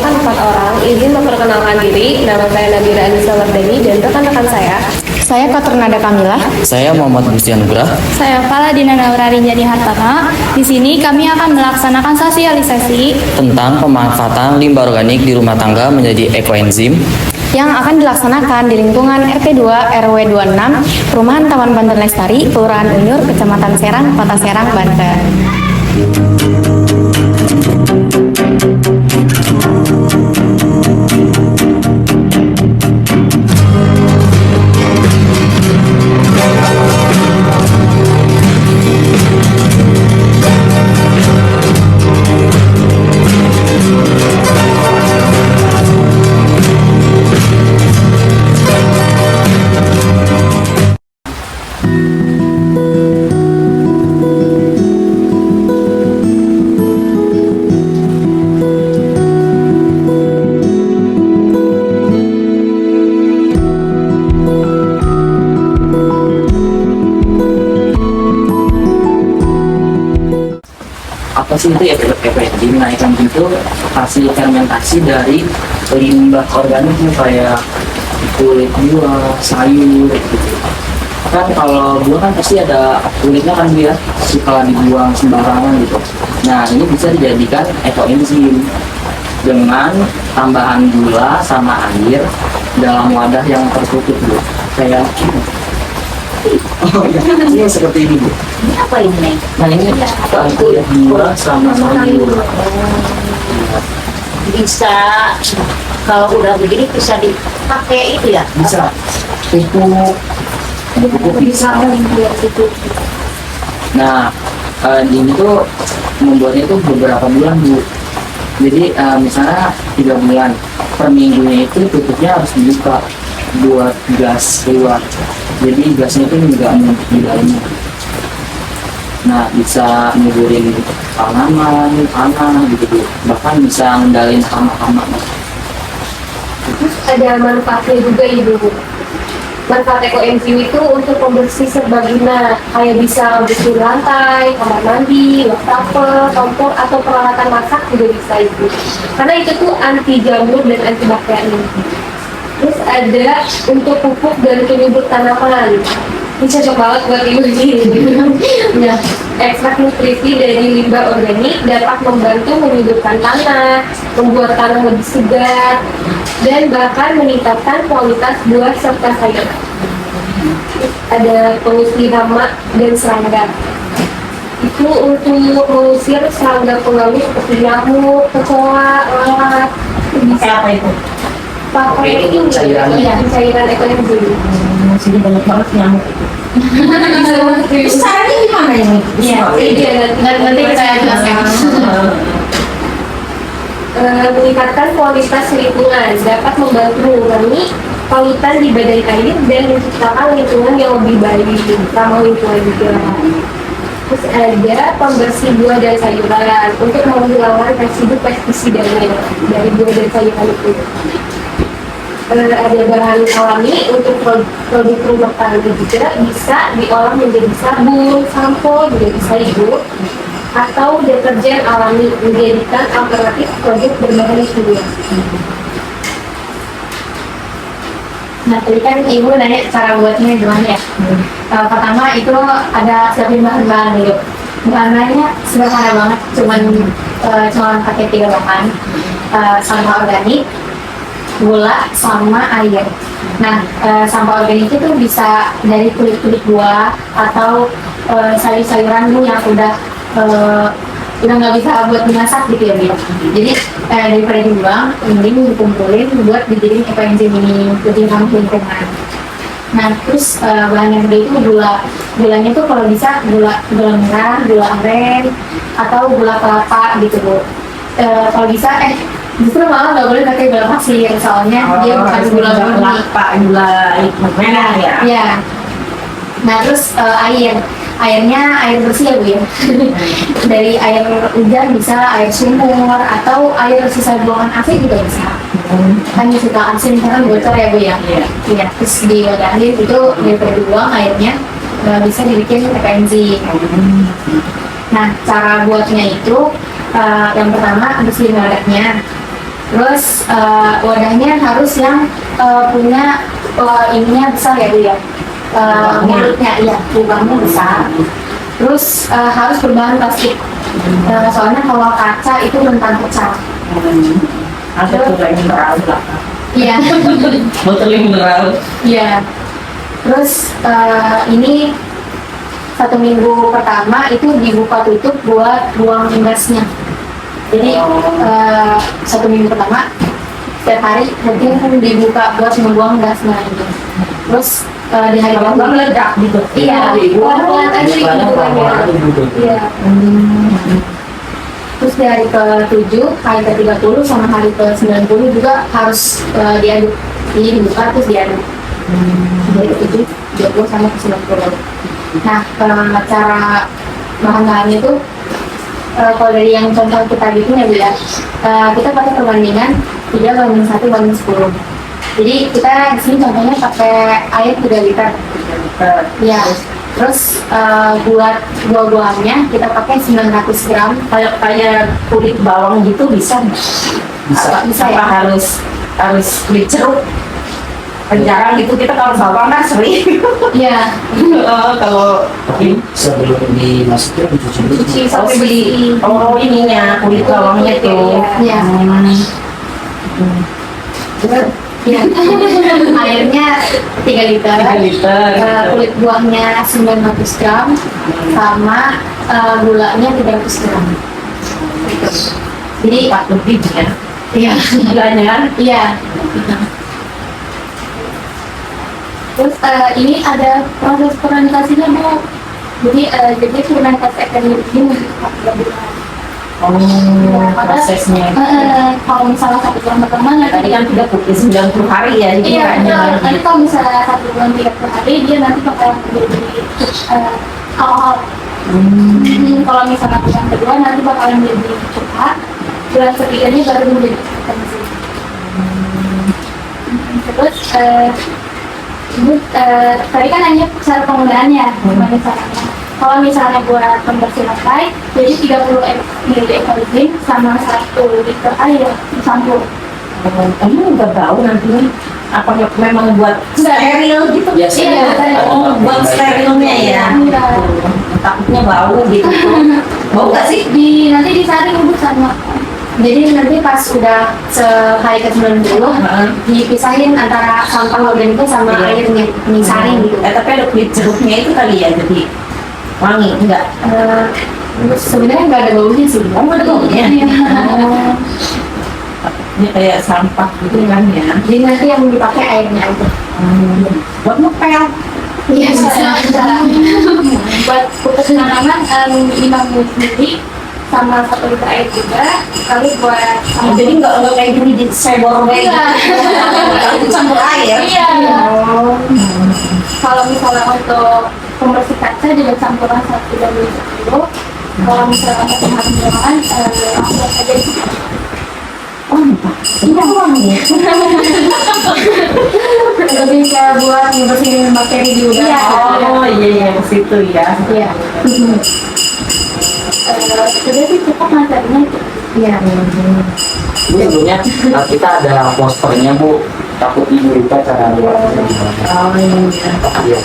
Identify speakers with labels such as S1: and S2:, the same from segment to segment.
S1: kan 4 orang. Izin memperkenalkan diri, nama saya Nabila Anissa Wardani dan rekan-rekan saya Katernada Kamila.
S2: Saya Muhammad Gustian Nugrah.
S3: Saya Faladina Naura Rinjani Hartama. Di sini kami akan melaksanakan sosialisasi
S2: Tentang pemanfaatan limbah organik di rumah tangga menjadi ekoenzim
S1: yang akan dilaksanakan di lingkungan RT 2 RW 26 Perumahan Taman Banten Lestari, Kelurahan Unyur, Kecamatan Serang, Kota Serang, Banten.
S2: apa sih itu ekoenzim? Nah, ekoenzim itu hasil fermentasi dari limbah organik kayak kulit buah, sayur gitu. Kan kalau buah kan pasti ada kulitnya kan dia suka dibuang sembarangan gitu. Nah, ini bisa dijadikan ekoenzim dengan tambahan gula sama air dalam wadah yang tertutup gitu. Kayak oh iya, ini seperti ini Bu.
S4: Ini apa ini?
S2: Nah ini kulit buah sama sayur.
S4: Bisa kalau udah begini bisa dipakai itu ya?
S2: Bisa pupuk
S4: Bisa membuat itu.
S2: Nah ini tuh membuatnya tuh beberapa bulan Bu. Jadi misalnya 3 bulan, per minggunya itu tutupnya harus dibuka buat gas keluar. Jadi gasnya itu nggak menumpuk di dalamnya. Nah, bisa nyuburin tanaman, tanah gitu, bahkan bisa ngendalin hama-hama.
S1: Terus ada manfaatnya juga Ibu. Manfaat ekoenzim itu untuk pembersih serbaguna, kayak bisa bersih lantai, kamar mandi, wastafel, kompor, atau peralatan masak juga bisa Ibu. Karena itu tuh anti jamur dan anti bakteri. Terus ada untuk pupuk dan penyubur tanaman. Ini cocok banget buat ibu ini. Nah, ekstrak nutrisi dari limbah organik dapat membantu menyuburkan tanah, membuat tanah lebih segar, dan bahkan meningkatkan kualitas buah serta sayur. Ada pengusir hama dan serangga. Itu untuk mengusir serangga pengganggu seperti nyamuk, kecoa, lalat.
S4: Bisa apa itu?
S1: Pakai ini cairan ekoenzim.
S4: Sini banyak banget nyamuk itu. Terus caranya gimana ini?
S1: Iya, nanti saya jelaskan. Meningkatkan kualitas lingkungan, dapat membantu mengurangi polutan di badan air dan menciptakan lingkungan yang lebih baik, ramah lingkungan juga. Terus ada pembersih buah dan sayuran untuk menghilangkan residu pestisidanya dari buah dan sayuran itu. Ada bahan alami untuk produk rumah tangga juga bisa diolah menjadi sabun, sampo juga bisa Ibu, atau deterjen alami menjadikan alternatif produk berbahan kimia.
S3: Nah, tadi kan Ibu nanya cara buatnya gimana ya? Pertama itu ada siapin bahan-bahan dulu. Bahan-bahannya sederhana banget, cuman pakai 3 bahan, sampah organik, gula, sama air. Nah, sampah organik itu bisa dari kulit-kulit buah atau sayur-sayuran Bu yang udah nggak bisa buat dimasak gitu ya Bu. Jadi daripada dibuang, mending dikumpulin buat dijadiin ekoenzim ini, lebih ramah lingkungan. Nah, terus bahan yang kedua itu gula. Gulanya tuh kalau bisa gula merah, gula aren, atau gula kelapa gitu Bu. Kalau bisa justru malah nggak boleh pakai gula pasir, soalnya dia bukan gula murni.
S4: Gula merah ya?
S3: Iya. Nah, terus airnya air bersih ya Bu ya. Dari air hujan bisa, air sumur, atau air sisa buangan AC juga bisa. Kan suka asin kan bocor ya Bu ya. Iya. Terus diwadahin itu daripada dibuang airnya bisa dibikin ekoenzim. Nah, cara buatnya itu yang pertama bersihin wadahnya. Terus wadahnya harus yang punya ininya besar ya Bu ya. Mulutnya iya, lubangnya besar. Terus harus berbahan plastik. Soalnya kalau kaca itu rentan pecah.
S4: Ada tuh kayak mineral lah.
S3: Iya.
S4: Botolnya mineral.
S3: Iya. Terus ini 1 minggu pertama itu dibuka tutup buat buang gasnya. Jadi 1 minggu pertama setiap hari mungkin dibuka buat membuang gasnya gitu. Terus di hari
S4: Kalau nggak meledak gitu.
S3: iya, pelan-pelan aja gitu kan ya. Iya. Terus di hari ke-7, hari ke-30 sama hari ke-90 juga harus diaduk. Jadi dibuka terus diaduk. Dari ke-7, 20 sampai ke-90. Nah, cara bahan-bahannya itu kalau dari yang contoh kita bikin ya Bu ya, kita pakai perbandingan 3:1:10. Jadi kita di sini contohnya pakai air 3 liter. Ya. Terus buat buah-buahannya kita pakai 900 gram.
S4: Kayak kulit bawang gitu bisa nggak?
S3: Bisa
S4: Apa
S3: ya.
S4: harus kulit jeruk? Kan jarang gitu kita kalau bawang kan sering.
S3: Iya.
S4: Kalau
S2: Tapi sebelum dimasukin dicuci dulu.
S3: Cuci
S4: oh,
S3: sampai bersih.
S4: ininya kulit bawangnya tuh.
S3: Iya. Iya. Airnya 3 liter.
S4: 3 liter.
S3: Kulit buahnya 900 gram sama gulanya 300 gram. Gitu. Jadi
S4: 4 lebih ya.
S3: iya.
S4: Gulanya.
S3: Iya. Terus ini ada proses fermentasinya Bu. Jadi fermentasi akan ini
S4: Prosesnya.
S3: kalau misalnya 1 bulan pertama
S4: Tadi
S3: nanti
S4: kan 90 hari ya, jadi
S3: iya
S4: nggak
S3: betul.
S4: nyala.
S3: Nanti kalau misalnya 1 bulan 30 hari dia nanti bakal menjadi alkohol. Kalau misalnya bulan kedua nanti bakalan menjadi cepat. Bulan ketiganya baru menjadi potensi. Terus Ibu, tadi kan hanya cara penggunaannya, gimana caranya. Kalau misalnya buat pembersih lantai, jadi 30 ml ekologin sama 1 liter air dicampur.
S4: Kamu nggak bau nantinya? Apa memang buat steril gitu?
S2: Iya,
S4: Buat sterilnya ya.
S3: Iya.
S4: Takutnya bau gitu. Bau nggak sih?
S3: Nanti disaring Ibu sama. Jadi nanti pas udah sehari ke-90 dipisahin antara sampah organiknya sama
S4: Iya.
S3: airnya, disaring gitu.
S4: Tapi ada kulit jeruknya itu kali ya, jadi wangi enggak?
S3: Sebenarnya nggak ada baunya sih.
S4: Oh, nggak ada baunya?
S3: Iya.
S4: Ini kayak sampah gitu kan ya.
S3: Jadi nanti yang dipakai airnya aja.
S4: Buat ngepel.
S3: Iya bisa. Buat putus tanaman 5 ml sama 1 liter air juga. Lalu buat
S4: Jadi nggak kayak gini di sebor kayak
S3: Iya.
S4: gitu. Campur air.
S3: Iya. Kalau misalnya untuk pembersih kaca juga campuran 1 kilo. Kalau misalnya untuk pembersih langsung aja di
S4: Oh, ini wangi.
S3: lebih ke buat membersihin bakteri di udara.
S4: Oh iya ke situ ya.
S3: Iya. Sudah sih cukup materinya. Iya.
S2: Bu, sebelumnya kita ada posternya Bu. Takut Ibu lupa cara buatnya gimana.
S4: Oh iya.
S2: Iya.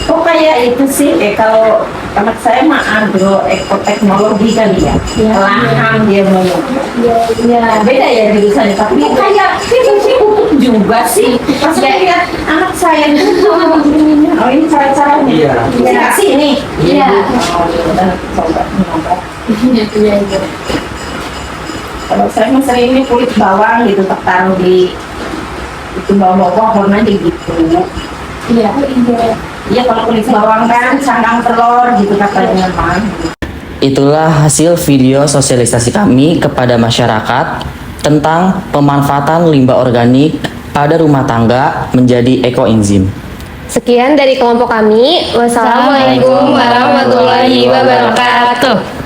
S4: Oh kayak itu sih, kalau anak saya mah agroekoteknologi kali ya. Lahan dia mau.
S3: Iya.
S4: Beda ya jurusannya, tapi kayak sih pupuk juga sih. Pas saya lihat anak saya itu, oh ini cara-caranya.
S2: Iya.
S4: Kasih ini.
S3: Iya.
S4: Oh ya udah, coba nyoba.
S3: Iya.
S4: Kalau saya mah sering ini kulit bawang gitu, taruh di itu bawang pohon aja gitu.
S3: Iya.
S4: Iya kalau kulit bawang kan cangkang telur gitu katanya Pak.
S2: Itulah hasil video sosialisasi kami kepada masyarakat tentang pemanfaatan limbah organik pada rumah tangga menjadi ekoenzim.
S1: Sekian dari kelompok kami. Wassalamualaikum warahmatullahi wabarakatuh.